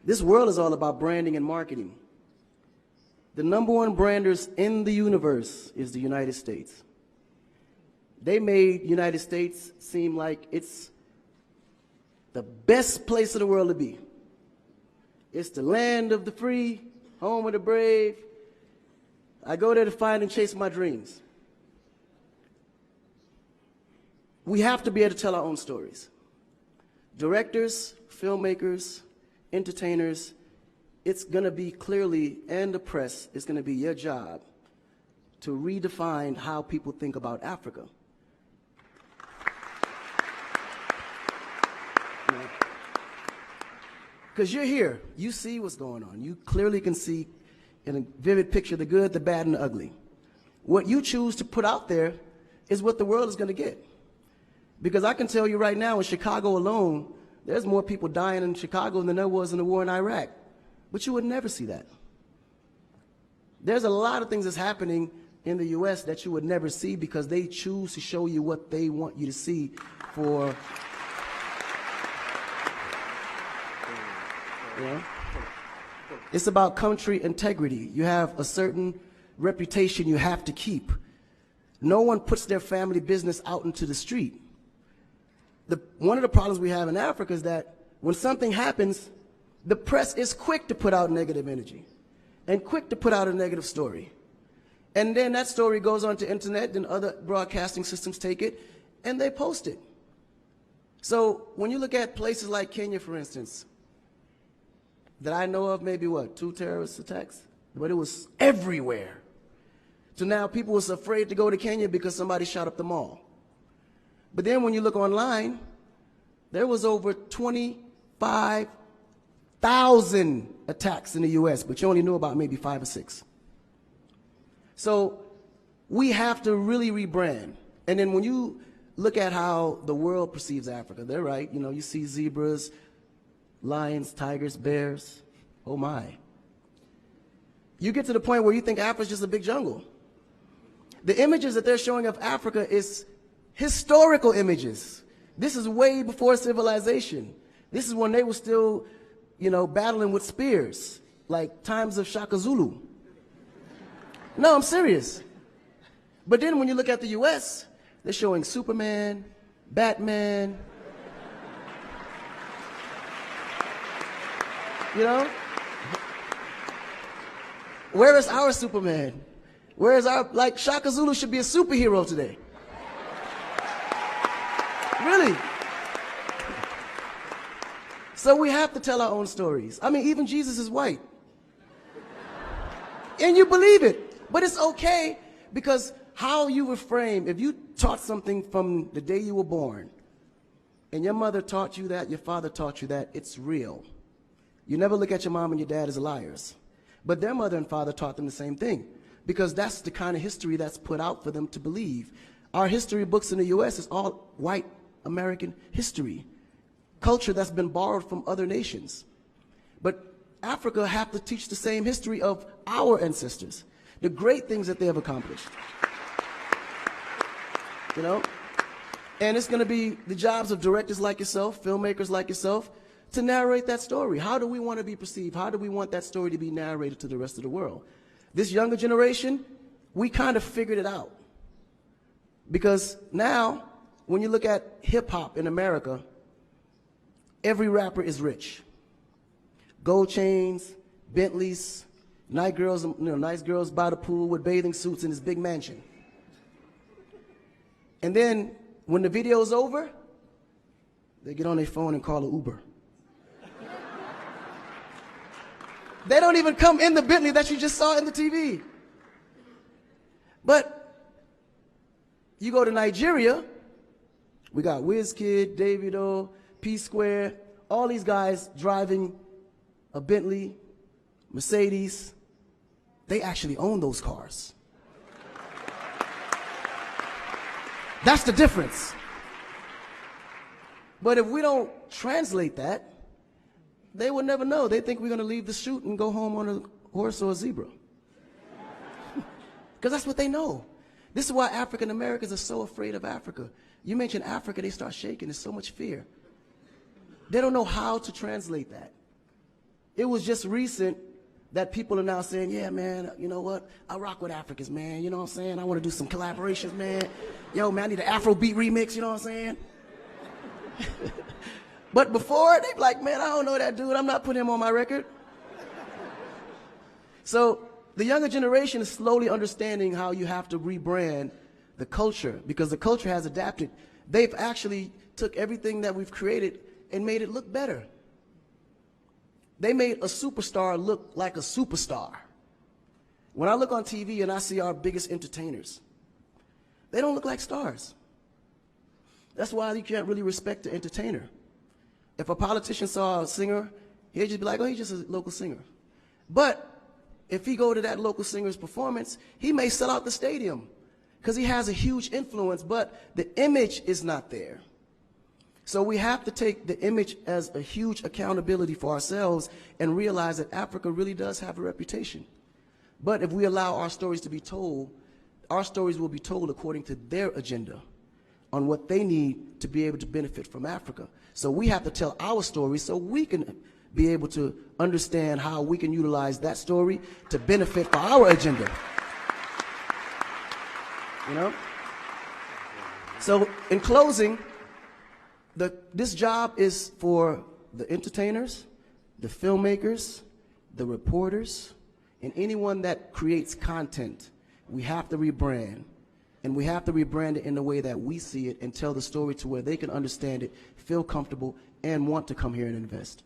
This world is all about branding and marketing. The #1 branders in the universe is the United States. They made United States seem like it's the best place in the world to be. It's the land of the free, home of the brave. I go there to find and chase my dreams. We have to be able to tell our own stories. Directors, filmmakers, entertainers, it's going to be clearly, and the press, it's going to be your job to redefine how people think about Africa. Because you're here, you see what's going on. You clearly can see in a vivid picture the good, the bad, and the ugly. What you choose to put out there is what the world is going to get. Because I can tell you right now, in Chicago alone, there's more people dying in Chicago than there was in the war in Iraq. But you would never see that. There's a lot of things that's happening in the U.S. that you would never see because they choose to show you what they want you to see for, you know? It's about country integrity. You have a certain reputation you have to keep. No one puts their family business out into the street. One of the problems we have in Africa is that when something happens, the press is quick to put out negative energy and quick to put out a negative story. And then that story goes on to internet, and other broadcasting systems take it, and they post it. So when you look at places like Kenya, for instance, that I know of, maybe what, 2 terrorist attacks? But it was everywhere. So now people was afraid to go to Kenya because somebody shot up the mall. But then when you look online, there was over 25,000 attacks in the U.S., but you only knew about maybe 5 or 6. So we have to really rebrand. And then when you look at how the world perceives Africa, they're right. You know, you see zebras, lions, tigers, bears. Oh my. You get to the point where you think Africa's just a big jungle. The images that they're showing of Africa is historical images. This is way before civilization. This is when they were still, you know, battling with spears, like times of Shaka Zulu. No, I'm serious. But then when you look at the U.S., they're showing Superman, Batman, you know? Where is our Superman? Where is our, like, Shaka Zulu should be a superhero today. Really. So we have to tell our own stories. I mean, even Jesus is white. And you believe it. But it's okay, because how you were framed, if you taught something from the day you were born, and your mother taught you that, your father taught you that, it's real. You never look at your mom and your dad as liars. But their mother and father taught them the same thing, because that's the kind of history that's put out for them to believe. Our history books in the U.S. is all white American history, culture that's been borrowed from other nations. But Africa have to teach the same history of our ancestors, the great things that they have accomplished. You know? And it's going to be the jobs of directors like yourself, filmmakers like yourself, to narrate that story. How do we want to be perceived? How do we want that story to be narrated to the rest of the world? This younger generation, we kind of figured it out. Because now, when you look at hip-hop in America, every rapper is rich. Gold chains, Bentleys, nice girls by the pool with bathing suits in this big mansion. And then, when the video's over, they get on their phone and call an Uber. They don't even come in the Bentley that you just saw in the TV. But you go to Nigeria, we got Wizkid, Davido, P-Square, all these guys driving a Bentley, Mercedes. They actually own those cars. That's the difference. But if we don't translate that, they will never know. They think we're going to leave the shoot and go home on a horse or a zebra. Because that's what they know. This is why African Americans are so afraid of Africa. You mention Africa, they start shaking. There's so much fear. They don't know how to translate that. It was just recent that people are now saying, yeah, man, you know what? I rock with Africans, man. You know what I'm saying? I want to do some collaborations, man. Yo, man, I need an Afrobeat remix, you know what I'm saying? But before, they be like, man, I don't know that dude. I'm not putting him on my record. So the younger generation is slowly understanding how you have to rebrand the culture, because the culture has adapted. They've actually took everything that we've created and made it look better. They made a superstar look like a superstar. When I look on TV and I see our biggest entertainers, they don't look like stars. That's why you can't really respect the entertainer. If a politician saw a singer, he'd just be like, oh, he's just a local singer. But if he go to that local singer's performance, he may sell out the stadium because he has a huge influence, but the image is not there. So we have to take the image as a huge accountability for ourselves and realize that Africa really does have a reputation. But if we allow our stories to be told, our stories will be told according to their agenda on what they need to be able to benefit from Africa. So we have to tell our story so we can be able to understand how we can utilize that story to benefit for our agenda. You know? So in closing, this job is for the entertainers, the filmmakers, the reporters, and anyone that creates content. We have to rebrand. And we have to rebrand it in the way that we see it and tell the story to where they can understand it, feel comfortable, and want to come here and invest.